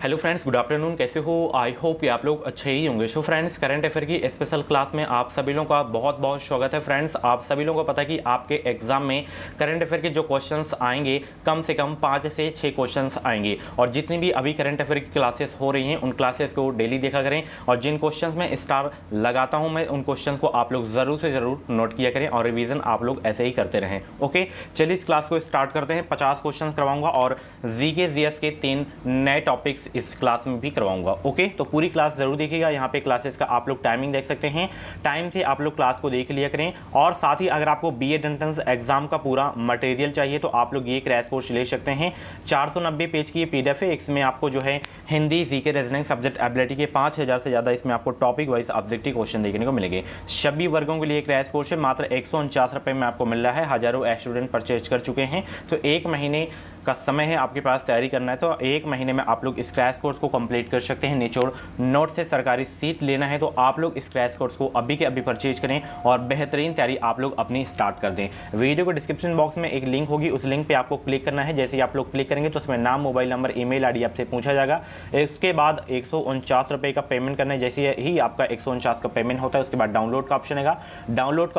Hello friends, good afternoon. कैसे हो? I hope कि आप लोग अच्छे ही होंगे। सो फ्रेंड्स, करंट अफेयर की स्पेशल क्लास में आप सभी लोगों का बहुत बहुत स्वागत है। फ्रेंड्स, आप सभी लोगों को पता है कि आपके एग्जाम में करंट अफेयर के जो क्वेश्चंस आएंगे कम से कम 5 से 6 क्वेश्चंस आएंगे। और जितनी भी अभी करंट अफेयर की क्लासेस हो रही हैं उन क्लासेस को डेली देखा करें, और जिन क्वेश्चन में स्टार लगाता हूँ मैं उन क्वेश्चन को आप लोग ज़रूर से ज़रूर नोट किया करें और रिविजन आप लोग ऐसे ही करते रहें। ओके, चलिए इस क्लास को स्टार्ट करते हैं। 50 क्वेश्चन करवाऊंगा और जीके जीएस के 3 नए टॉपिक्स इस क्लास में भी करवाऊंगा। ओके, तो पूरी क्लास जरूर देखिएगा। यहाँ पे क्लासेस का आप लोग टाइमिंग देख सकते हैं, टाइम से आप लोग क्लास को देख लिया करें। और साथ ही अगर आपको बीएड एंट्रेंस एग्जाम का पूरा मटेरियल चाहिए तो आप लोग ये क्रैश कोर्स ले सकते हैं। 490 पेज की ये पीडीएफ है। इसमें आपको जो है Hindi, GK, reasoning, subject ability के 5000 से ज़्यादा इसमें आपको टॉपिक वाइज ऑब्जेक्टिव क्वेश्चन देखने को मिलेंगे। सभी वर्गों के लिए क्रैश कोर्स है। मात्र 149 रुपये में आपको मिल रहा है। हजारों स्टूडेंट परचेज कर चुके हैं। तो 1 महीने का समय है आपके पास तैयारी करना है, तो 1 महीने में आप लोग इस क्रैश कोर्स को कंप्लीट कर सकते हैं। निचोड़ नोट से सरकारी सीट लेना है तो आप लोग इस क्रैश कोर्स को अभी के अभी परचेज करें और बेहतरीन तैयारी आप लोग अपनी स्टार्ट कर दें। वीडियो को डिस्क्रिप्शन बॉक्स में एक लिंक होगी, उस लिंक पे आपको क्लिक करना है। जैसे ही आप लोग क्लिक करेंगे तो उसमें नाम, मोबाइल नंबर, ईमेल आईडी आपसे पूछा जाएगा। इसके बाद 149 रुपये का पेमेंट करना है। जैसे ही आपका 149 का पेमेंट होता है उसके बाद डाउनलोड का ऑप्शन आएगा। डाउनलोड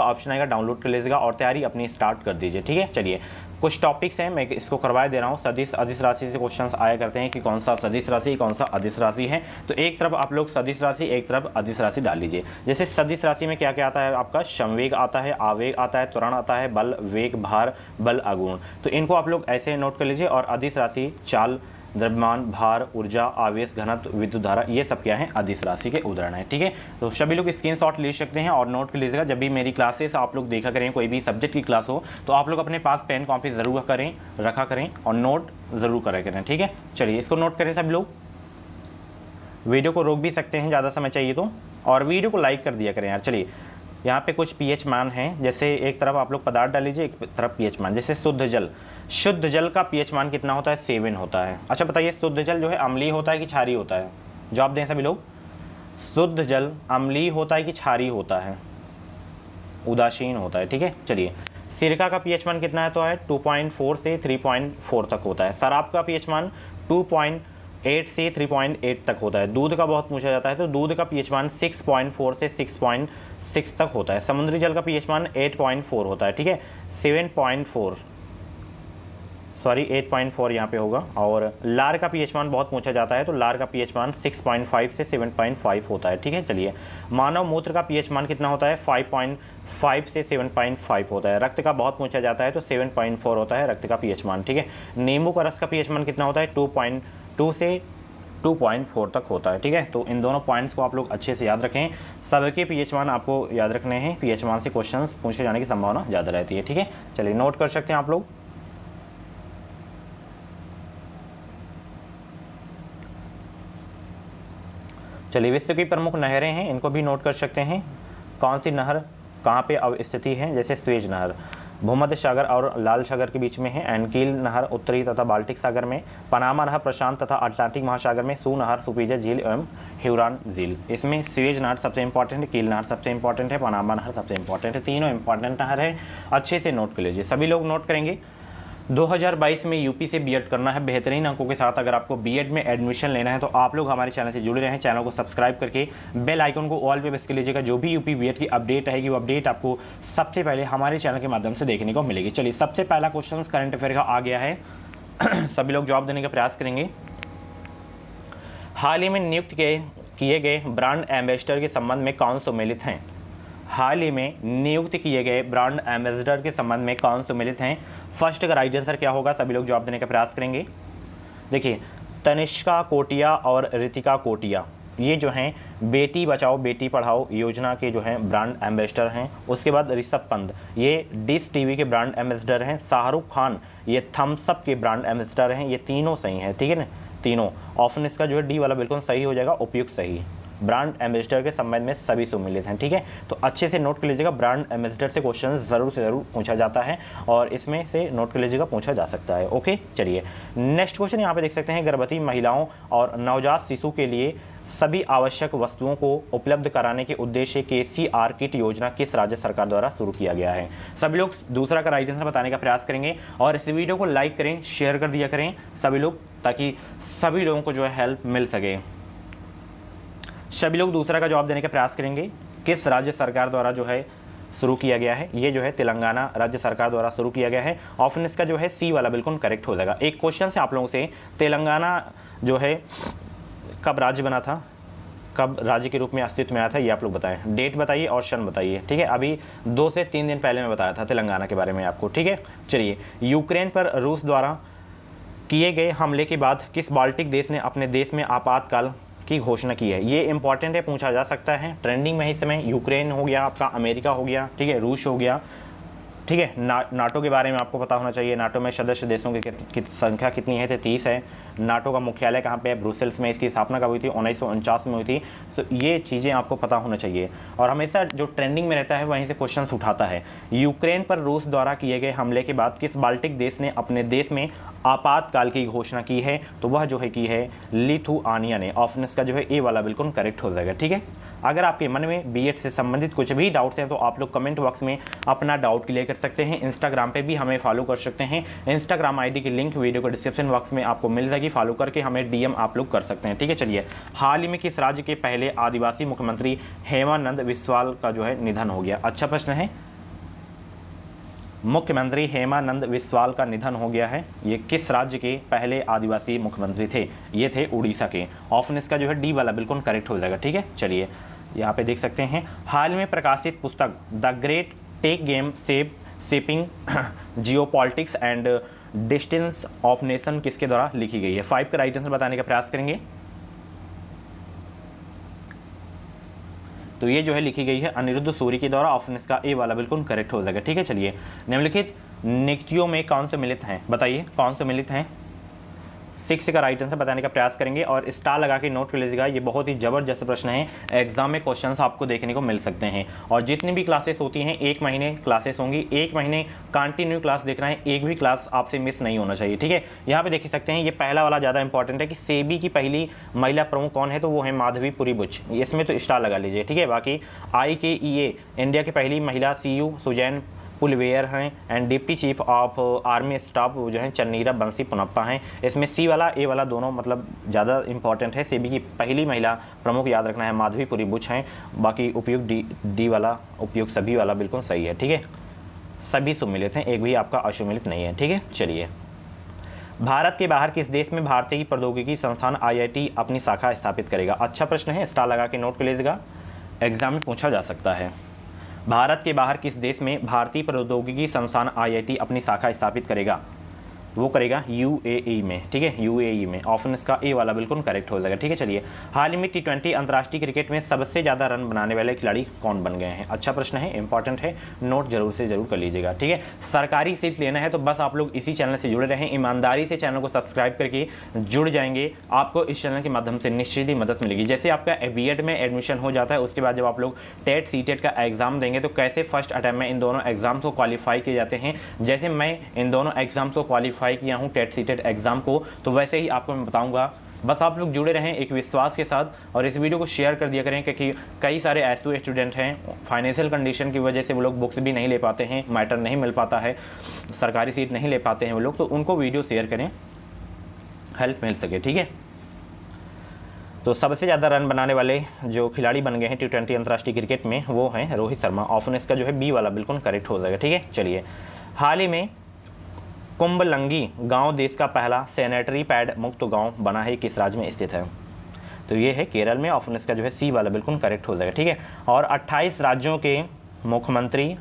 डाउनलोड कर लीजिएगा और तैयारी अपनी स्टार्ट कर दीजिए। ठीक है, चलिए कुछ टॉपिक्स हैं, मैं इसको करवा दे रहा हूँ। सदिश अदिश राशि से क्वेश्चंस आया करते हैं कि कौन सा सदिश राशि, कौन सा अदिश राशि है। तो एक तरफ आप लोग सदिश राशि, एक तरफ अदिश राशि डाल लीजिए। जैसे सदिश राशि में क्या क्या आता है आपका? संवेग आता है, आवेग आता है, त्वरण आता है, बल, वेग, भार, बल, आगुण। तो इनको आप लोग ऐसे नोट कर लीजिए। और अदिश राशि चाल, द्रव्यमान, भार, ऊर्जा, आवेश, घनत्व, विद्युत धारा, ये सब क्या है? अदिश राशि के उदाहरण है। ठीक है, तो सभी लोग स्क्रीनशॉट ले सकते हैं और नोट कर लीजिएगा। जब भी मेरी क्लासेस आप लोग देखा करें, कोई भी सब्जेक्ट की क्लास हो तो आप लोग अपने पास पेन कॉपी जरूर करें, रखा करें और नोट जरूर करा करें। ठीक है, चलिए इसको नोट करें सब लोग। वीडियो को रोक भी सकते हैं ज़्यादा समय चाहिए तो, और वीडियो को लाइक कर दिया करें यार। चलिए यहाँ पे कुछ पीएच मान हैं। जैसे एक तरफ आप लोग पदार्थ डाल लीजिए, एक तरफ पीएच मान। जैसे शुद्ध जल का पीएच मान कितना होता है? 7 होता है। अच्छा बताइए, शुद्ध जल जो है अम्लीय होता है कि क्षारीय होता है? जवाब दें सभी लोग। शुद्ध जल अम्लीय होता है कि क्षारीय होता है? उदासीन होता है। ठीक है, चलिए सिरका का पीएच मान कितना है? तो है 2.4 से 3.4 तक होता है। शराब का पीएच मान 2.8 से 3.8 तक होता है। दूध का बहुत पूछा जाता है, तो दूध का पीएच मान 6.4 से 6.6 तक होता है। समुद्री जल का पीएच मान 8.4 होता है। ठीक है, 8.4 यहाँ पे होगा। और लार का पीएच मान बहुत पूछा जाता है, तो लार का पीएच मान 6.5 से 7.5 होता है। ठीक है, चलिए मानव मूत्र का पीएच मान कितना होता है? 5.5 से 7.5 होता है। रक्त का बहुत पूछा जाता है तो 7.4 होता है रक्त का पीएच मान। ठीक है, नींबू का रस का पीएच मान कितना होता है? 2.2 से 2.4 तक होता है। ठीक है, तो इन दोनों पॉइंट्स को आप लोग अच्छे से याद रखें। सबके पीएच मान आपको याद रखने हैं। पीएच मान से क्वेश्चन पूछे जाने की संभावना ज़्यादा रहती है। ठीक है, चलिए नोट कर सकते हैं आप लोग। चलिए विश्व की प्रमुख नहरें हैं, इनको भी नोट कर सकते हैं। कौन सी नहर कहाँ पे स्थिति है? जैसे स्वेज नहर भूमध्य सागर और लाल सागर के बीच में है। एनकील नहर उत्तरी तथा बाल्टिक सागर में। पनामा नहर प्रशांत तथा अटलांटिक महासागर में। सू नहर सुपीजा झील एवं ह्यूरॉन झील। इसमें स्वेज नहर सबसे इंपॉर्टेंट है, कील नहर सबसे इंपॉर्टेंट है, पनामा नहर सबसे इंपॉर्टेंट है। तीनों इंपॉर्टेंट नहर है, अच्छे से नोट कर लीजिए। सभी लोग नोट करेंगे। 2022 में यूपी से बीएड करना है बेहतरीन अंकों के साथ। अगर आपको बीएड में एडमिशन लेना है तो आप लोग हमारे चैनल से जुड़े रहें। चैनल को सब्सक्राइब करके बेल आइकन को ऑल पे प्रेस कर लीजिएगा। जो भी यूपी बीएड की अपडेट आएगी वो अपडेट आपको सबसे पहले हमारे चैनल के माध्यम से देखने को मिलेगी। चलिए सबसे पहला क्वेश्चन करंट अफेयर का आ गया है। सभी लोग जवाब देने का प्रयास करेंगे। हाल ही में नियुक्त किए गए ब्रांड एम्बेसडर के संबंध में कौन सम्मिलित हैं? हाल ही में नियुक्त किए गए ब्रांड एम्बेसडर के संबंध में कौन सम्मिलित हैं? फर्स्ट का राइट आंसर क्या होगा? सभी लोग जवाब देने का प्रयास करेंगे। देखिए तनिष्का कोटिया और रितिका कोटिया, ये जो हैं बेटी बचाओ बेटी पढ़ाओ योजना के जो हैं ब्रांड एम्बेसडर हैं। उसके बाद ऋषभ पंत, ये डिश टीवी के ब्रांड एम्बेसडर हैं। शाहरुख खान, ये थम्स अप के ब्रांड एम्बेसडर हैं। ये तीनों सही हैं। ठीक है ना, तीनों। ऑप्शन इसका जो है डी वाला बिल्कुल सही हो जाएगा, उपयुक्त सही। ब्रांड एम्बेसडर के संबंध में सभी सम्मिलित हैं। ठीक है, तो अच्छे से नोट कर लीजिएगा, ब्रांड एम्बेसडर से क्वेश्चन ज़रूर से ज़रूर पूछा जाता है और इसमें से नोट कर लीजिएगा पूछा जा सकता है। ओके, चलिए नेक्स्ट क्वेश्चन यहाँ पे देख सकते हैं, गर्भवती महिलाओं और नवजात शिशु के लिए सभी आवश्यक वस्तुओं को उपलब्ध कराने के उद्देश्य KCR किट योजना किस राज्य सरकार द्वारा शुरू किया गया है? सभी लोग दूसरा का राइट आंसर बताने का प्रयास करेंगे और इस वीडियो को लाइक करें, शेयर कर दिया करें सभी लोग, ताकि सभी लोगों को जो है हेल्प मिल सके। सभी लोग दूसरा का जवाब देने का प्रयास करेंगे, किस राज्य सरकार द्वारा जो है शुरू किया गया है? ये जो है तेलंगाना राज्य सरकार द्वारा शुरू किया गया है। ऑप्शन इसका जो है सी वाला बिल्कुल करेक्ट हो जाएगा। एक क्वेश्चन से आप लोगों से, तेलंगाना जो है कब राज्य बना था, कब राज्य के रूप में अस्तित्व में आया था, ये आप लोग बताएं। डेट बताइए और सन बताइए। ठीक है, अभी 2 से 3 दिन पहले मैं बताया था तेलंगाना के बारे में आपको। ठीक है, चलिए यूक्रेन पर रूस द्वारा किए गए हमले के बाद किस बाल्टिक देश ने अपने देश में आपातकाल की घोषणा की है? ये इंपॉर्टेंट है, पूछा जा सकता है। ट्रेंडिंग में इस समय यूक्रेन हो गया, आपका अमेरिका हो गया, ठीक है, रूस हो गया। ठीक है, नाटो के बारे में आपको पता होना चाहिए। नाटो में सदस्य देशों की संख्या कितनी है? तो 30 है। नाटो का मुख्यालय कहाँ पे है? ब्रुसेल्स में। इसकी स्थापना कब हुई थी? 1949 में हुई थी। तो ये चीज़ें आपको पता होना चाहिए और हमेशा जो ट्रेंडिंग में रहता है वहीं से क्वेश्चंस उठाता है। यूक्रेन पर रूस द्वारा किए गए हमले के बाद किस बाल्टिक देश ने अपने देश में आपातकाल की घोषणा की है? तो वह जो है की है लिथुआनिया ने। ऑप्शन इसका जो है ए वाला बिल्कुल करेक्ट हो जाएगा। ठीक है, अगर आपके मन में बीएड से संबंधित कुछ भी डाउट्स हैं तो आप लोग कमेंट बॉक्स में अपना डाउट क्लियर कर सकते हैं। इंस्टाग्राम पे भी हमें फॉलो कर सकते हैं। इंस्टाग्राम आईडी की लिंक वीडियो को डिस्क्रिप्शन बॉक्स में आपको मिल जाएगी, फॉलो करके हमें डीएम आप लोग कर सकते हैं। ठीक है, चलिए हाल ही में किस राज्य के पहले आदिवासी मुख्यमंत्री हेमानंद बिस्वाल का जो है निधन हो गया? अच्छा प्रश्न है। मुख्यमंत्री हेमानंद बिस्वाल का निधन हो गया है। ये किस राज्य के पहले आदिवासी मुख्यमंत्री थे? ये थे उड़ीसा के। ऑप्शन इसका जो है डी वाला बिल्कुल करेक्ट हो जाएगा। ठीक है, चलिए यहाँ पे देख सकते हैं, हाल में प्रकाशित पुस्तक the great tech game shaping geopolitics and distance of nation किसके द्वारा लिखी गई है? 5 का राइट आंसर बताने का प्रयास करेंगे। तो ये जो है लिखी गई है अनिरुद्ध सूरी के द्वारा। ऑप्शन इसका ए वाला बिल्कुल करेक्ट हो जाएगा। ठीक है, चलिए निम्नलिखित नियुक्तियों में कौन से मिलित हैं? बताइए कौन से मिलित हैं? 6 का राइट आंसर बताने का प्रयास करेंगे और स्टार लगा के नोट कर लीजिएगा। ये बहुत ही ज़बरदस्त प्रश्न है, एग्जाम में क्वेश्चंस आपको देखने को मिल सकते हैं। और जितनी भी क्लासेस होती हैं 1 महीने क्लासेस होंगी, 1 महीने कंटिन्यू क्लास देखना है, एक भी क्लास आपसे मिस नहीं होना चाहिए। ठीक है, यहाँ पे देख सकते हैं, ये पहला वाला ज़्यादा इंपॉर्टेंट है कि सेबी की पहली महिला प्रमुख कौन है? तो वो है माधवी पुरी बुच। इसमें तो स्टार लगा लीजिए। ठीक है, बाकी IKEA इंडिया की पहली महिला CEO सुजैन पुलवेयर हैं and deputy chief of army staff जो है चन्नीरा बंसी पुनप्पा हैं। इसमें सी वाला ए वाला दोनों मतलब ज़्यादा इंपॉर्टेंट है। सेबी की पहली महिला प्रमुख याद रखना है माधवी पुरी बुच हैं। बाकी उपयुक्त डी वाला, उपयुक्त सभी वाला बिल्कुल सही है। ठीक है, सभी सुमिलित हैं, एक भी आपका असुमिलित नहीं है। ठीक है, चलिए भारत के बाहर किस देश में भारतीय प्रौद्योगिकी संस्थान IIT अपनी शाखा स्थापित करेगा? अच्छा प्रश्न है, स्टार लगा के नोट कर लीजिएगा, एग्जाम में पूछा जा सकता है। भारत के बाहर किस देश में भारतीय प्रौद्योगिकी संस्थान IIT अपनी शाखा स्थापित करेगा? वो करेगा UAE में। ठीक है, UAE में। ऑप्शन इसका ए वाला बिल्कुल करेक्ट हो जाएगा। ठीक है, चलिए हाल ही में T20 अंतर्राष्ट्रीय क्रिकेट में सबसे ज़्यादा रन बनाने वाले खिलाड़ी कौन बन गए हैं? अच्छा प्रश्न है, इंपॉर्टेंट है, नोट जरूर से जरूर कर लीजिएगा। ठीक है, सरकारी सीट लेना है तो बस आप लोग इसी चैनल से जुड़े रहें, ईमानदारी से चैनल को सब्सक्राइब करके जुड़ जाएंगे, आपको इस चैनल के माध्यम से निश्चित ही मदद मिलेगी। जैसे आपका BEd में एडमिशन हो जाता है, उसके बाद जब आप लोग टेट CTET का एग्जाम देंगे तो कैसे फर्स्ट अटैम्प्ट में इन दोनों एग्जाम्स को क्वालिफाई किए जाते हैं, जैसे मैं इन दोनों एग्जाम्स को क्वालिफाई किया हूँ टेट CTET एग्जाम को, तो वैसे ही आपको मैं बताऊंगा। बस आप लोग जुड़े रहें एक विश्वास के साथ और इस वीडियो को शेयर कर दिया करें, क्योंकि कई सारे ऐसे स्टूडेंट हैं फाइनेंशियल कंडीशन की वजह से वो लोग बुक्स भी नहीं ले पाते हैं, मैटर नहीं मिल पाता है, सरकारी सीट नहीं ले पाते हैं वो लोग, तो उनको वीडियो शेयर करें, हेल्प मिल सके। ठीक है, तो सबसे ज़्यादा रन बनाने वाले जो खिलाड़ी बन गए हैं T20 अंतर्राष्ट्रीय क्रिकेट में वो हैं रोहित शर्मा। ऑप्शन इसका जो है बी वाला बिल्कुल करेक्ट हो जाएगा। ठीक है, चलिए हाल ही में कुंबलंगी गांव देश का पहला सैनिटरी पैड मुक्त गांव बना है, किस राज्य में स्थित है? तो ये है केरल में। ऑप्शन इसका जो है सी वाला बिल्कुल करेक्ट हो जाएगा। ठीक है, और 28 राज्यों के मुख्यमंत्री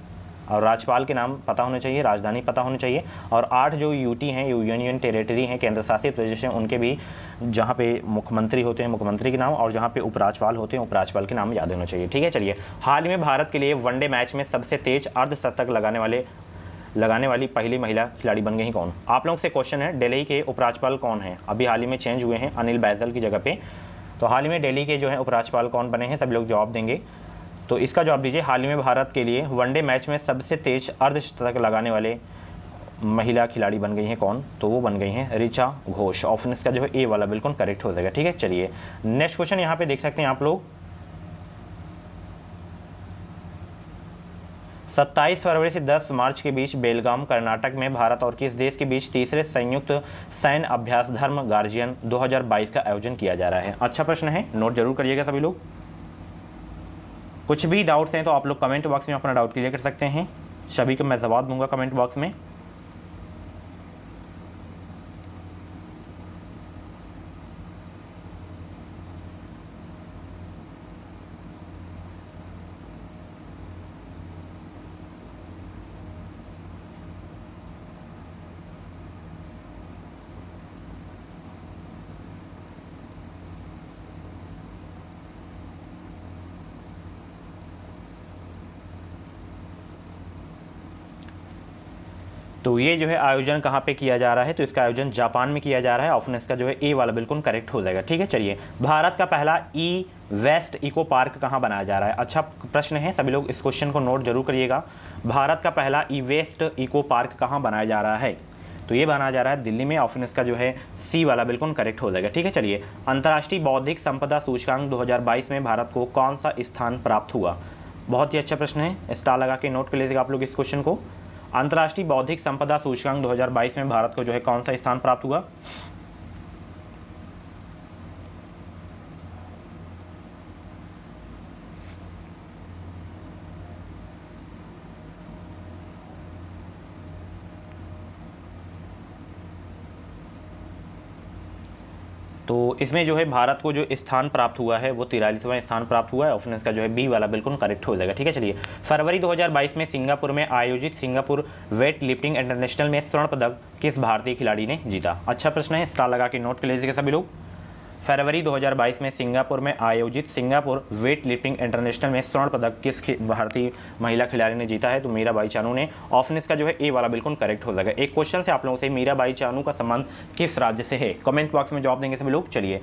और राज्यपाल के नाम पता होने चाहिए, राजधानी पता होनी चाहिए, और 8 जो UT हैं, यूनियन टेरिटरी हैं, केंद्र शासित प्रदेश हैं, उनके भी जहाँ पे मुख्यमंत्री होते हैं मुख्यमंत्री के नाम, और जहाँ पे उपराज्यपाल होते हैं उपराज्यपाल के नाम याद होना चाहिए। ठीक है, चलिए हाल ही में भारत के लिए वनडे मैच में सबसे तेज अर्धशतक लगाने वाली पहली महिला खिलाड़ी बन गई कौन? आप लोगों से क्वेश्चन है, दिल्ली के उपराज्यपाल कौन है? अभी हाल ही में चेंज हुए हैं, अनिल बैजल की जगह पे तो हाल ही में दिल्ली के जो है उपराज्यपाल कौन बने हैं, सभी लोग जवाब देंगे। तो इसका जवाब दीजिए, हाल ही में भारत के लिए वनडे मैच में सबसे तेज अर्धशतक लगाने वाले महिला खिलाड़ी बन गई हैं कौन, तो वो बन गई हैं ऋचा घोष। ऑप्शन इसका जो है ए वाला बिल्कुल करेक्ट हो जाएगा। ठीक है, चलिए नेक्स्ट क्वेश्चन यहाँ पे देख सकते हैं आप लोग। 27 फरवरी से 10 मार्च के बीच बेलगाम कर्नाटक में भारत और किस देश के बीच तीसरे संयुक्त सैन्य अभ्यास धर्म गार्जियन 2022 का आयोजन किया जा रहा है। अच्छा प्रश्न है, नोट जरूर करिएगा सभी लोग। कुछ भी डाउट्स हैं तो आप लोग कमेंट बॉक्स में अपना डाउट क्लियर कर सकते हैं, सभी को मैं जवाब दूंगा कमेंट बॉक्स में। तो ये जो है आयोजन कहाँ पे किया जा रहा है, तो इसका आयोजन जापान में किया जा रहा है। ऑप्शन इसका जो है ए वाला बिल्कुल करेक्ट हो जाएगा। ठीक है, चलिए भारत का पहला ई वेस्ट इको पार्क कहाँ बनाया जा रहा है। अच्छा प्रश्न है, सभी लोग इस क्वेश्चन को नोट जरूर करिएगा। भारत का पहला ई वेस्ट इको पार्क कहाँ बनाया जा रहा है, तो ये बनाया जा रहा है दिल्ली में। ऑप्शन इसका जो है सी वाला बिल्कुल करेक्ट हो जाएगा। ठीक है, चलिए अंतर्राष्ट्रीय बौद्धिक संपदा सूचकांक 2022 में भारत को कौन सा स्थान प्राप्त हुआ। बहुत ही अच्छा प्रश्न है, स्टार लगा के नोट कर लीजिएगा आप लोग इस क्वेश्चन को। अंतर्राष्ट्रीय बौद्धिक संपदा सूचकांक 2022 में भारत को जो है कौन सा स्थान प्राप्त हुआ। तो इसमें जो है भारत को जो स्थान प्राप्त हुआ है वो 43वां स्थान प्राप्त हुआ है। ऑप्शन इसका जो है बी वाला बिल्कुल करेक्ट हो जाएगा। ठीक है, चलिए फरवरी 2022 में सिंगापुर में आयोजित सिंगापुर वेट लिफ्टिंग इंटरनेशनल में स्वर्ण पदक किस भारतीय खिलाड़ी ने जीता। अच्छा प्रश्न है, स्टार लगा के नोट कर लीजिएगा सभी लोग। फरवरी 2022 में सिंगापुर में आयोजित सिंगापुर वेट लिफ्टिंग इंटरनेशनल में स्वर्ण पदक किस भारतीय महिला खिलाड़ी ने जीता है, तो मीराबाई चानू ने। ऑप्शन इसका जो है ए वाला बिल्कुल करेक्ट हो जाएगा। एक क्वेश्चन से आप लोगों से, मीराबाई चानू का संबंध किस राज्य से है, कमेंट बॉक्स में जवाब देंगे सभी लोग। चलिए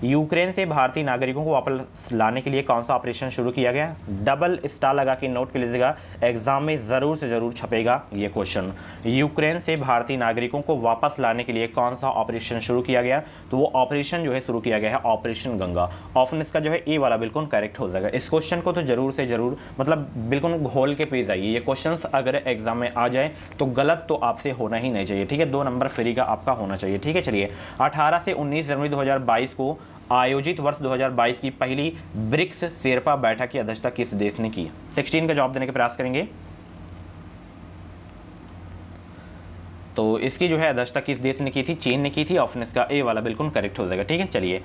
यूक्रेन से भारतीय नागरिकों को वापस लाने के लिए कौन सा ऑपरेशन शुरू किया गया। डबल स्टार लगा के नोट कर लीजिएगा, एग्जाम में ज़रूर से ज़रूर छपेगा ये क्वेश्चन। यूक्रेन से भारतीय नागरिकों को वापस लाने के लिए कौन सा ऑपरेशन शुरू किया गया, तो वो ऑपरेशन जो है शुरू किया गया है ऑपरेशन गंगा। ऑप्शन इसका जो है ए वाला बिल्कुल करेक्ट हो जाएगा। इस क्वेश्चन को तो जरूर से ज़रूर मतलब बिल्कुल घोल के पे जाइए, ये क्वेश्चन अगर एग्जाम में आ जाए तो गलत तो आपसे होना ही नहीं चाहिए। ठीक है, 2 नंबर फ्री का आपका होना चाहिए। ठीक है, चलिए 18 से 19 जनवरी 2022 को आयोजित वर्ष 2022 की पहली ब्रिक्स शेरपा बैठक की अध्यक्षता किस देश ने की। 16 का जवाब देने का प्रयास करेंगे। तो इसकी जो है अध्यक्षता किस देश ने की थी, चीन ने की थी। ऑप्शन इसका ए वाला बिल्कुल करेक्ट हो जाएगा। ठीक है, चलिए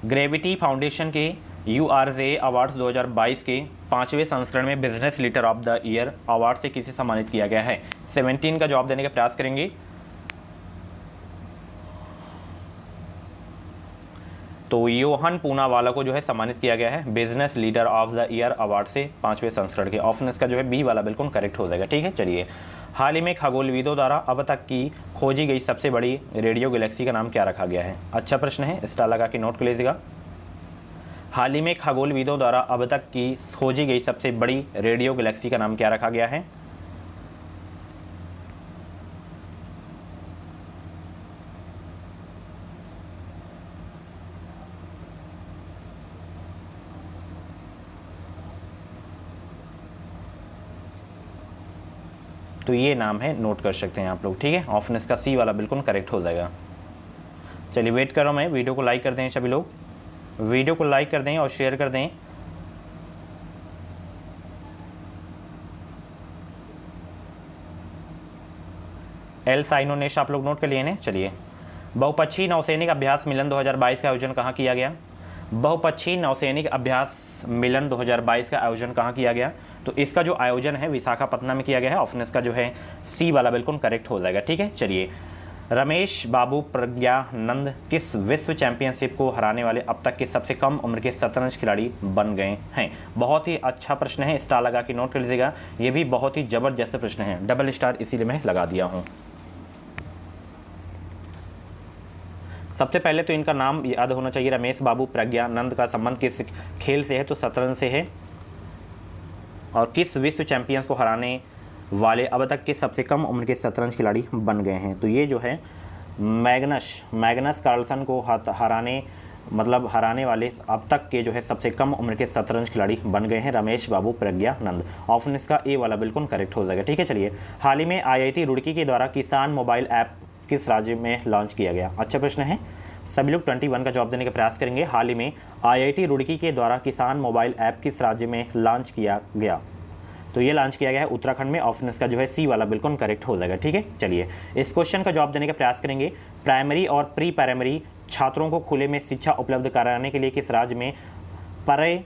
ग्रेविटी फाउंडेशन के URJ अवार्ड्स 2022 के 5वें संस्करण में business leader of the year award से किसे सम्मानित किया गया है। 17 का जवाब देने का प्रयास करेंगे। तो योहन पूनावाला को जो है सम्मानित किया गया है business leader of the year award से 5वें संस्करण के। ऑप्शन इसका जो है बी वाला बिल्कुल करेक्ट हो जाएगा। ठीक है, चलिए हाल ही में खगोलविदों द्वारा अब तक की खोजी गई सबसे बड़ी रेडियो गैलेक्सी का नाम क्या रखा गया है। अच्छा प्रश्न है, स्टार लगा के नोट कर लीजिएगा। हाल ही में खगोलविदों द्वारा अब तक की खोजी गई सबसे बड़ी रेडियो गैलेक्सी का नाम क्या रखा गया है। तो ये नाम है, नोट कर सकते हैं आप लोग। ठीक है, ऑप्शन इसका सी वाला बिल्कुल करेक्ट हो जाएगा। चलिए वेट कर रहा हूँ मैं, वीडियो को लाइक कर दें सभी लोग, वीडियो को लाइक कर दें और शेयर कर दें। एल साइनोनेश आप लोग नोट कर लिए हैं। चलिए बहुपक्षीय नौसैनिक अभ्यास मिलन 2022 का आयोजन कहाँ किया गया। बहुपक्षीय नौसैनिक अभ्यास मिलन 2022 का आयोजन कहाँ किया गया, तो इसका जो आयोजन है विशाखापट्टनम में किया गया है। ऑप्शन इसका जो है सी वाला बिल्कुल करेक्ट हो जाएगा। ठीक है, चलिए रमेश बाबू प्रज्ञानंद किस विश्व चैंपियनशिप को हराने वाले अब तक के सबसे कम उम्र के शतरंज खिलाड़ी बन गए हैं। बहुत ही अच्छा प्रश्न है, स्टार लगा के नोट कर लीजिएगा। ये भी बहुत ही जबरदस्त प्रश्न है, डबल स्टार इसीलिए मैं लगा दिया हूँ। सबसे पहले तो इनका नाम याद होना चाहिए, रमेश बाबू प्रज्ञानंद का संबंध किस खेल से है, तो शतरंज से है। और किस विश्व चैंपियंस को हराने वाले अब तक के सबसे कम उम्र के शतरंज खिलाड़ी बन गए हैं, तो ये जो है मैग्नस कार्लसन को हराने वाले अब तक के जो है सबसे कम उम्र के शतरंज खिलाड़ी बन गए हैं रमेश बाबू प्रज्ञानंद। ऑप्शन इसका ए वाला बिल्कुल करेक्ट हो जाएगा। ठीक है, चलिए, हाल ही में IIT रुड़की के द्वारा किसान मोबाइल ऐप किस राज्य में लॉन्च किया गया? अच्छा प्रश्न है, सभी लोग 21 का जवाब देने का प्रयास करेंगे। हाल ही में IIT रुड़की के द्वारा किसान मोबाइल ऐप किस राज्य में लॉन्च किया गया? तो ये लॉन्च किया गया है उत्तराखंड में। ऑप्शन इसका जो है सी वाला बिल्कुल करेक्ट हो जाएगा। ठीक है, चलिए, इस क्वेश्चन का जवाब देने का प्रयास करेंगे। प्राइमरी और प्री प्राइमरी छात्रों को खुले में शिक्षा उपलब्ध कराने के लिए किस राज्य में परे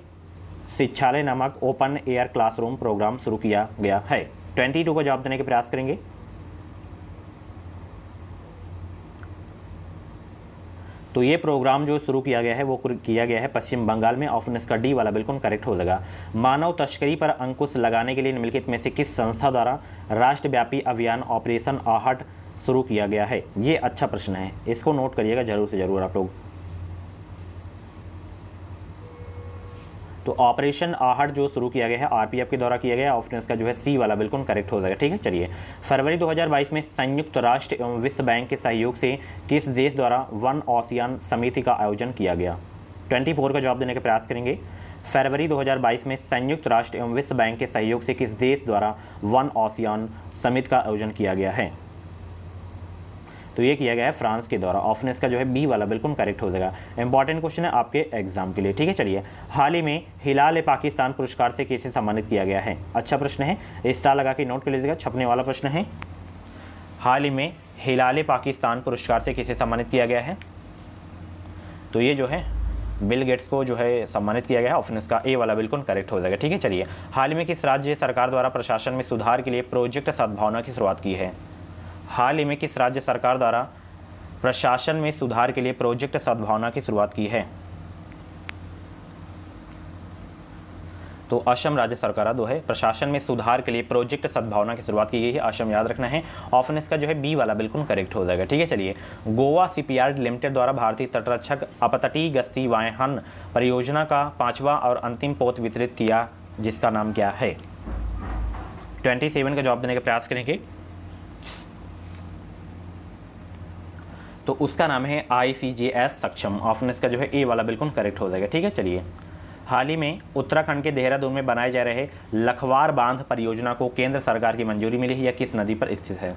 शिक्षालय नामक ओपन एयर क्लासरूम प्रोग्राम शुरू किया गया है? 22 का जवाब देने का प्रयास करेंगे। तो ये प्रोग्राम जो शुरू किया गया है वो किया गया है पश्चिम बंगाल में। ऑप्शन इसका डी वाला बिल्कुल करेक्ट हो जाएगा। मानव तस्करी पर अंकुश लगाने के लिए निम्नलिखित में से किस संस्था द्वारा राष्ट्रव्यापी अभियान ऑपरेशन आहट शुरू किया गया है? ये अच्छा प्रश्न है, इसको नोट करिएगा जरूर से जरूर आप लोग। तो ऑपरेशन आहट जो शुरू किया गया है RPF के द्वारा किया गया। ऑप्शन इसका जो है सी वाला बिल्कुल करेक्ट हो जाएगा। ठीक है, चलिए, फरवरी 2022 में संयुक्त राष्ट्र एवं विश्व बैंक के सहयोग से किस देश द्वारा वन आसियान समिति का आयोजन किया गया? 24 का जवाब देने का प्रयास करेंगे। फरवरी 2022 में संयुक्त राष्ट्र एवं विश्व बैंक के सहयोग से किस देश द्वारा वन आसियान समिति का आयोजन किया गया है? तो ये किया गया है फ्रांस के द्वारा। ऑप्शन इसका जो है बी वाला बिल्कुल करेक्ट हो जाएगा। इंपॉर्टेंट क्वेश्चन है आपके एग्जाम के लिए। ठीक है, चलिए, हाल ही में हिलाल पाकिस्तान पुरस्कार से किसे सम्मानित किया गया है? अच्छा प्रश्न है, स्टार लगा के नोट कर लीजिएगा, छपने वाला प्रश्न है। हाल ही में हिलाल पाकिस्तान पुरस्कार से किसे सम्मानित किया गया है? तो ये जो है बिल गेट्स को जो है सम्मानित किया गया है। ऑप्शन इसका ए वाला बिल्कुल करेक्ट हो जाएगा। ठीक है, चलिए, हाल ही में किस राज्य सरकार द्वारा प्रशासन में सुधार के लिए प्रोजेक्ट सद्भावना की शुरुआत की है? हाल ही में किस राज्य सरकार द्वारा प्रशासन में सुधार के लिए प्रोजेक्ट सद्भावना की शुरुआत की है? तो असम राज्य सरकार दो है, प्रशासन में सुधार के लिए प्रोजेक्ट सद्भावना की शुरुआत की गई है। असम याद रखना है। ऑप्शन इसका जो है बी वाला बिल्कुल करेक्ट हो जाएगा। ठीक है, चलिए, गोवा शिपयार्ड लिमिटेड द्वारा भारतीय तटरक्षक अपतटीय गश्ती वाहन परियोजना का 5वां और अंतिम पोत वितरित किया, जिसका नाम क्या है? 27 का जवाब देने का प्रयास करेंगे। तो उसका नाम है ICJS सक्षम। ऑप्शन इसका जो है ए वाला बिल्कुल करेक्ट हो जाएगा। ठीक है, चलिए, हाल ही में उत्तराखंड के देहरादून में बनाए जा रहे लखवार बांध परियोजना को केंद्र सरकार की मंजूरी मिली है, या किस नदी पर स्थित है?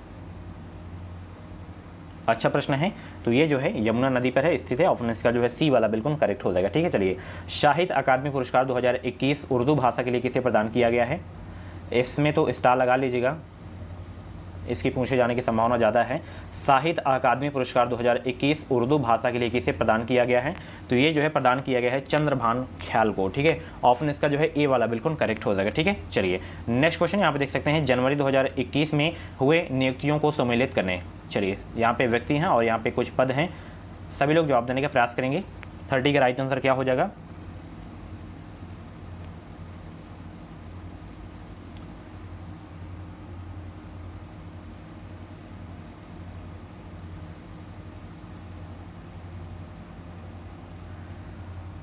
अच्छा प्रश्न है, तो ये जो है यमुना नदी पर है स्थित है। ऑप्शन इसका जो है सी वाला बिल्कुल करेक्ट हो जाएगा। ठीक है, चलिए, साहित्य अकादमी पुरस्कार 2021 उर्दू भाषा के लिए किसे प्रदान किया गया है? इसमें तो स्टार लगा लीजिएगा, इसकी पूछे जाने की संभावना ज़्यादा है। साहित्य अकादमी पुरस्कार 2021 उर्दू भाषा के लिए किसे प्रदान किया गया है? तो ये जो है प्रदान किया गया है चंद्रभान ख्याल को। ठीक है, ऑप्शन इसका जो है ए वाला बिल्कुल करेक्ट हो जाएगा। ठीक है, चलिए, नेक्स्ट क्वेश्चन यहाँ पे देख सकते हैं, जनवरी 2021 में हुए नियुक्तियों को सम्मिलित करने। चलिए, यहाँ पे व्यक्ति हैं और यहाँ पे कुछ पद हैं, सभी लोग जवाब देने का प्रयास करेंगे। 30 का राइट आंसर क्या हो जाएगा?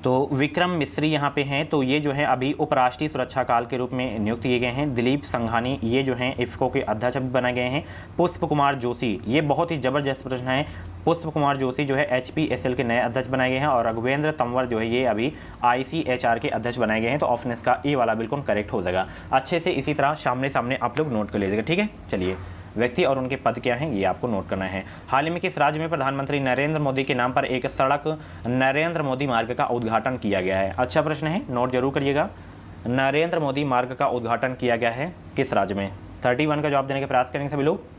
तो विक्रम मिश्री यहाँ पे हैं, तो ये जो है अभी उपराष्ट्रीय सुरक्षा काल के रूप में नियुक्त किए गए हैं। दिलीप संघानी ये जो हैं इफ्को के अध्यक्ष भी बनाए गए हैं। पुष्प कुमार जोशी, ये बहुत ही ज़बरदस्त प्रश्न है। पुष्प कुमार जोशी जो है HPSL के नए अध्यक्ष बनाए गए हैं। और रघुवेंद्र तंवर जो है ये अभी ICHR के अध्यक्ष बनाए गए हैं। तो ऑप्शन इसका ए वाला बिल्कुल करेक्ट हो जाएगा। अच्छे से इसी तरह सामने सामने आप लोग नोट कर लीजिएगा। ठीक है, चलिए, व्यक्ति और उनके पद क्या हैं ये आपको नोट करना है। हाल ही में किस राज्य में प्रधानमंत्री नरेंद्र मोदी के नाम पर एक सड़क नरेंद्र मोदी मार्ग का उद्घाटन किया गया है? अच्छा प्रश्न है, नोट जरूर करिएगा। नरेंद्र मोदी मार्ग का उद्घाटन किया गया है किस राज्य में? 31 का जवाब देने का प्रयास करेंगे सभी लोग।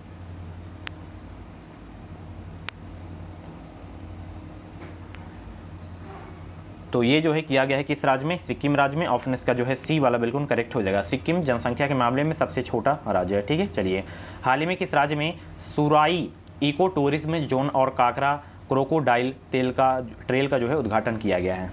तो ये जो है किया गया है किस राज्य में? सिक्किम राज्य में। ऑप्शन इसका जो है सी वाला बिल्कुल करेक्ट हो जाएगा। सिक्किम जनसंख्या के मामले में सबसे छोटा राज्य है। ठीक है, चलिए, हाल ही में किस राज्य में सुराई इको टूरिज्म जोन और काकरा क्रोकोडाइल ट्रेल का जो है उद्घाटन किया गया है?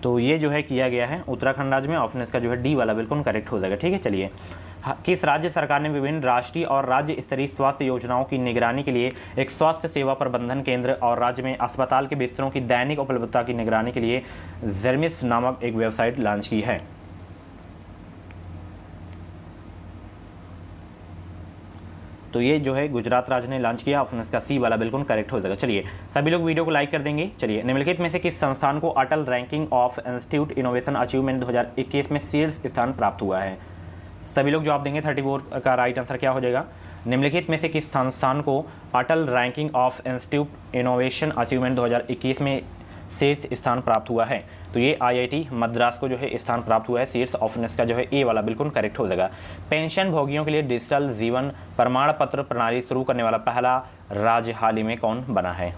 तो ये जो है किया गया है उत्तराखंड राज्य में। ऑप्शन इसका जो है डी वाला बिल्कुल करेक्ट हो जाएगा। ठीक है, चलिए किस राज्य सरकार ने विभिन्न राष्ट्रीय और राज्य स्तरीय स्वास्थ्य योजनाओं की निगरानी के लिए एक स्वास्थ्य सेवा प्रबंधन केंद्र और राज्य में अस्पताल के बिस्तरों की दैनिक उपलब्धता की निगरानी के लिए जेरमिस नामक एक वेबसाइट लॉन्च की है? तो ये जो है गुजरात राज्य ने लॉन्च किया। ऑप्शन इसका सी वाला बिल्कुल करेक्ट हो जाएगा। चलिए सभी लोग वीडियो को लाइक कर देंगे। चलिए निम्नलिखित में से किस संस्थान को Atal ranking of institute innovation achievement 2021 में शीर्ष स्थान प्राप्त हुआ है? सभी लोग जवाब देंगे। 34 का राइट आंसर क्या हो जाएगा? निम्नलिखित में से किस संस्थान को Atal ranking of institute innovation achievement 2021 में शीर्ष स्थान प्राप्त हुआ है? तो ये आईआईटी मद्रास को जो है स्थान प्राप्त हुआ है शीर्ष। ऑप्शन इसका जो है ए वाला बिल्कुल करेक्ट हो जाएगा। पेंशन भोगियों के लिए डिजिटल जीवन प्रमाण पत्र प्रणाली शुरू करने वाला पहला राज्य हाल ही में कौन बना है?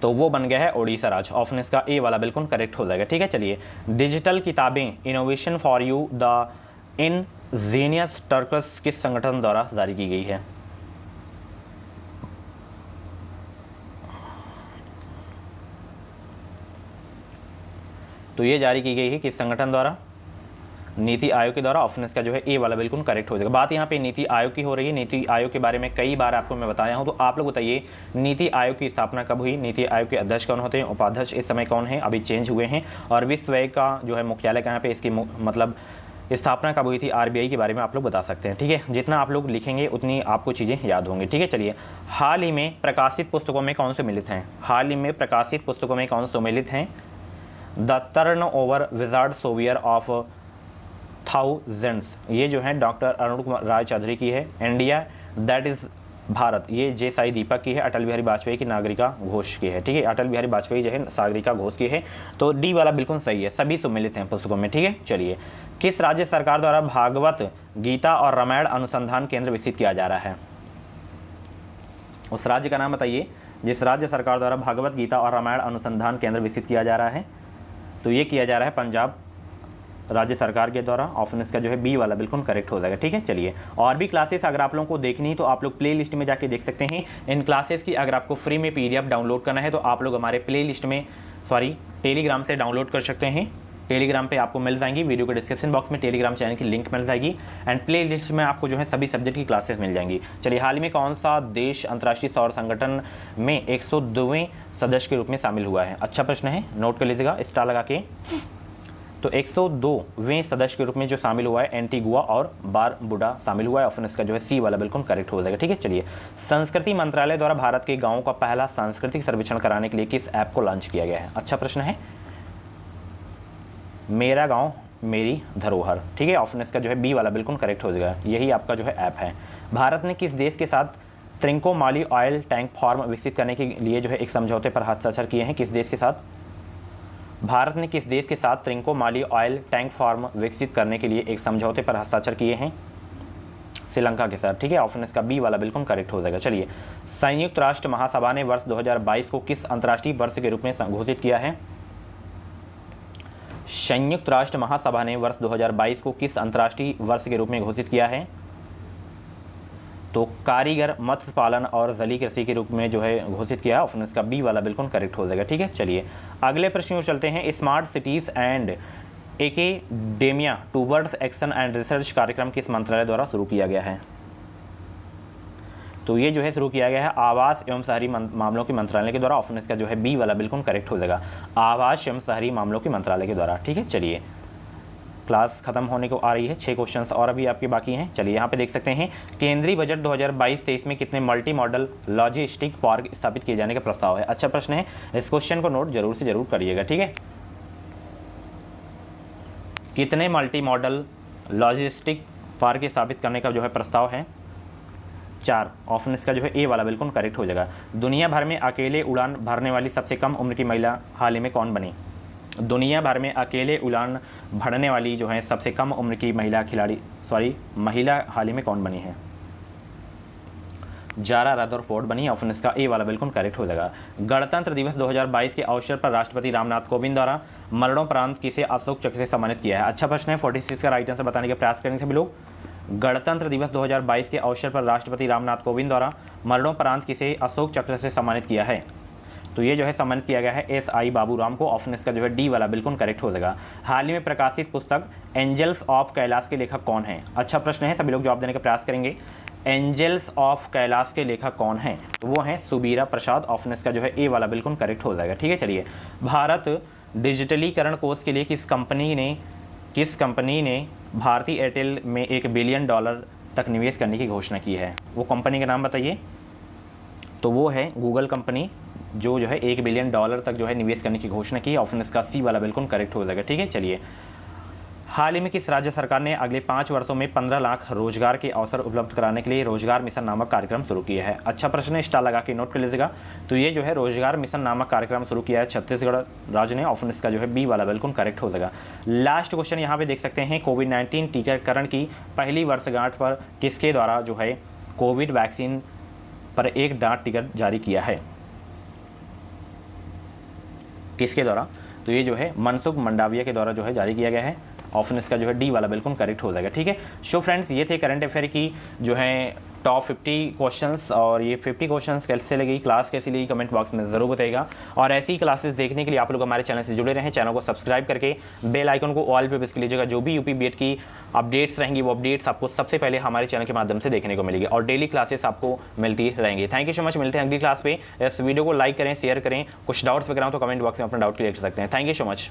तो वो बन गया है ओडिशा राज्य। ऑप्शन इसका ए वाला बिल्कुल करेक्ट हो जाएगा। ठीक है, चलिए डिजिटल किताबें innovation for you the Angénieux Turks किस संगठन द्वारा जारी की गई है? तो ये जारी की गई है किस संगठन द्वारा? नीति आयोग के द्वारा। ऑप्शन इसका जो है ए वाला बिल्कुल करेक्ट हो जाएगा। बात यहाँ पे नीति आयोग की हो रही है। नीति आयोग के बारे में कई बार आपको मैं बताया हूँ, तो आप लोग बताइए नीति आयोग की स्थापना कब हुई? नीति आयोग के अध्यक्ष कौन होते हैं? उपाध्यक्ष इस समय कौन है? अभी चेंज हुए हैं। और विश्व बैंक का जो है मुख्यालय कहाँ पे, इसकी मतलब स्थापना कब हुई थी? आरबीआई के बारे में आप लोग बता सकते हैं। ठीक है, जितना आप लोग लिखेंगे उतनी आपको चीज़ें याद होंगी। ठीक है, चलिए हाल ही में प्रकाशित पुस्तकों में कौन सम्मिलित हैं? हाल ही में प्रकाशित पुस्तकों में कौन सम्मिलित हैं? The turnover wizard saviour of thousands, ये जो है डॉक्टर अरुण कुमार राय चौधरी की है। इंडिया दैट इज़ भारत, ये जे साई दीपक की है। अटल बिहारी वाजपेयी की नागरिका घोष की है। ठीक है, अटल बिहारी वाजपेयी जो है नागरिका घोष की है। तो डी वाला बिल्कुल सही है, सभी सम्मिलित हैं पुस्तकों में। ठीक है, चलिए किस राज्य सरकार द्वारा भागवत गीता और रामायण अनुसंधान केंद्र विकसित किया जा रहा है? उस राज्य का नाम बताइए जिस राज्य सरकार द्वारा भागवत गीता और रामायण अनुसंधान केंद्र विकसित किया जा रहा है। तो ये किया जा रहा है पंजाब राज्य सरकार के द्वारा। ऑप्शन इसका जो है बी वाला बिल्कुल करेक्ट हो जाएगा। ठीक है, चलिए और भी क्लासेस अगर आप लोगों को देखनी है तो आप लोग प्ले लिस्ट में जाके देख सकते हैं। इन क्लासेस की अगर आपको फ्री में पीडीएफ डाउनलोड करना है तो आप लोग हमारे प्ले लिस्ट में टेलीग्राम से डाउनलोड कर सकते हैं। टेलीग्राम पे आपको मिल जाएंगी, वीडियो के डिस्क्रिप्शन बॉक्स में टेलीग्राम चैनल की लिंक मिल जाएगी एंड प्ले लिस्ट में आपको जो है सभी सब्जेक्ट की क्लासेस मिल जाएंगी। चलिए हाल ही में कौन सा देश अंतर्राष्ट्रीय सौर संगठन में 102वें सदस्य के रूप में शामिल हुआ है? अच्छा प्रश्न है, नोट कर लीजिएगा स्टार लगा के। तो 102वें सदस्य के रूप में जो शामिल हुआ है एंटीगुआ और बारबुडा शामिल हुआ है। ऑप्शन इसका जो है सी वाला बिल्कुल करेक्ट हो जाएगा। ठीक है, चलिए संस्कृति मंत्रालय द्वारा भारत के गाँवों का पहला सांस्कृतिक सर्वेक्षण कराने के लिए किस ऐप को लॉन्च किया गया है? अच्छा प्रश्न है, मेरा गांव मेरी धरोहर। ठीक है, ऑप्शन इसका जो है बी वाला बिल्कुल करेक्ट हो जाएगा, यही आपका जो है ऐप है। भारत ने किस देश के साथ त्रिंकोमाली ऑयल टैंक फार्म विकसित करने के लिए जो है एक समझौते पर हस्ताक्षर किए हैं? किस देश के साथ? भारत ने किस देश के साथ त्रिंकोमाली ऑयल टैंक फार्म विकसित करने के लिए एक समझौते पर हस्ताक्षर किए हैं? श्रीलंका के साथ। ठीक है, ऑप्शन इसका बी वाला बिल्कुल करेक्ट हो जाएगा। चलिए संयुक्त राष्ट्र महासभा ने वर्ष 2022 को किस अंतर्राष्ट्रीय वर्ष के रूप में घोषित किया है? संयुक्त राष्ट्र महासभा ने वर्ष 2022 को किस अंतर्राष्ट्रीय वर्ष के रूप में घोषित किया है? तो कारीगर मत्स्य पालन और जलीय कृषि के रूप में जो है घोषित किया है। ऑप्शन इसका बी वाला बिल्कुल करेक्ट हो जाएगा। ठीक है, चलिए अगले प्रश्न में चलते हैं। Smart cities and academia towards action and research कार्यक्रम किस मंत्रालय द्वारा शुरू किया गया है? तो ये जो है शुरू किया गया है आवास एवं शहरी मामलों के मंत्रालय के द्वारा। ऑप्शन इसका जो है बी वाला बिल्कुल करेक्ट हो जाएगा, आवास एवं शहरी मामलों के मंत्रालय के द्वारा। ठीक है, चलिए क्लास खत्म होने को आ रही है, 6 क्वेश्चंस और अभी आपके बाकी हैं। चलिए यहाँ पे देख सकते हैं केंद्रीय बजट 2022-23 में कितने मल्टी मॉडल लॉजिस्टिक पार्क स्थापित किए जाने का प्रस्ताव है? अच्छा प्रश्न है, इस क्वेश्चन को नोट जरूर से जरूर करिएगा। ठीक है, कितने मल्टी मॉडल लॉजिस्टिक पार्क स्थापित करने का जो है प्रस्ताव है? 4। ऑप्शन इसका जो है ए वाला बिल्कुल करेक्ट हो जाएगा। दुनिया भर में अकेले उड़ान भरने वाली सबसे कम उम्र की महिला हाल ही में कौन बनी? दुनिया भर में अकेले उड़ान भरने वाली जो है सबसे कम उम्र की महिला हाल ही में कौन बनी है? जारा रदरफोर्ड बनी। ऑप्शन इसका ए वाला बिल्कुल करेक्ट हो जाएगा। गणतंत्र दिवस 2022 के अवसर पर राष्ट्रपति रामनाथ कोविंद द्वारा मरणोपरांत किसे अशोक चक्र से सम्मानित किया है? अच्छा प्रश्न है, 46 का राइट आंसर बताने का प्रयास करेंगे सभी लोग। गणतंत्र दिवस 2022 के अवसर पर राष्ट्रपति रामनाथ कोविंद द्वारा मरणोपरांत किसे अशोक चक्र से सम्मानित किया है? तो ये जो है सम्मानित किया गया है SI बाबूराम को। ऑप्शन इसका जो है डी वाला बिल्कुल करेक्ट हो जाएगा। हाल ही में प्रकाशित पुस्तक एंजल्स ऑफ कैलाश के लेखक कौन है? अच्छा प्रश्न है, सभी लोग जवाब देने का प्रयास करेंगे। एंजल्स ऑफ कैलाश के लेखक कौन हैं? तो वो हैं सुबीरा प्रसाद। ऑप्शन इसका जो है ए वाला बिल्कुल करेक्ट हो जाएगा। ठीक है, चलिए, भारत डिजिटलीकरण कोष के लिए किस कंपनी ने भारतीय एयरटेल में $1 बिलियन तक निवेश करने की घोषणा की है? वो कंपनी का नाम बताइए। तो वो है गूगल कंपनी, जो है $1 बिलियन तक जो है निवेश करने की घोषणा की। ऑप्शन इसका सी वाला बिल्कुल करेक्ट हो जाएगा। ठीक है, चलिए, हाल ही में किस राज्य सरकार ने अगले 5 वर्षों में 15 लाख रोजगार के अवसर उपलब्ध कराने के लिए रोजगार मिशन नामक कार्यक्रम शुरू किया है? अच्छा प्रश्न है, स्टार लगा के नोट कर लीजिएगा। तो ये जो है रोजगार मिशन नामक कार्यक्रम शुरू किया है छत्तीसगढ़ राज्य ने। ऑप्शन इसका जो है बी वाला बिल्कुल करेक्ट हो जाएगा। लास्ट क्वेश्चन यहाँ पे देख सकते हैं, कोविड-19 टीकाकरण की पहली वर्षगांठ पर किसके द्वारा जो है कोविड वैक्सीन पर एक डाक टिकट जारी किया है? किसके द्वारा? तो ये जो है मनसुख मंडाविया के द्वारा जो है जारी किया गया है। ऑप्शन इसका जो है डी वाला बिल्कुल करेक्ट हो जाएगा। ठीक है, सो फ्रेंड्स, ये थे करंट अफेयर की जो है टॉप 50 क्वेश्चंस। और ये 50 क्वेश्चंस कैसे लगी, क्लास कैसी लगी, कमेंट बॉक्स में ज़रूर बताइएगा। और ऐसी ही क्लासेस देखने के लिए आप लोग हमारे चैनल से जुड़े रहें। चैनल को सब्सक्राइब करके बेल आइकन को ऑल पे प्रेस कर लीजिएगा। जो भी यूपी बीएड की अपडेट्स रहेंगी वो अपडेट्स आपको सबसे पहले हमारे चैनल के माध्यम से देखने को मिलेगी और डेली क्लासेस आपको मिलती रहेंगी। थैंक यू सो मच, मिलते हैं अगली क्लास पे। इस वीडियो को लाइक करें, शेयर करें। कुछ डाउट्स वगैरह हो तो कमेंट बॉक्स में अपना डाउट क्लियर कर सकते हैं। Thank you so much.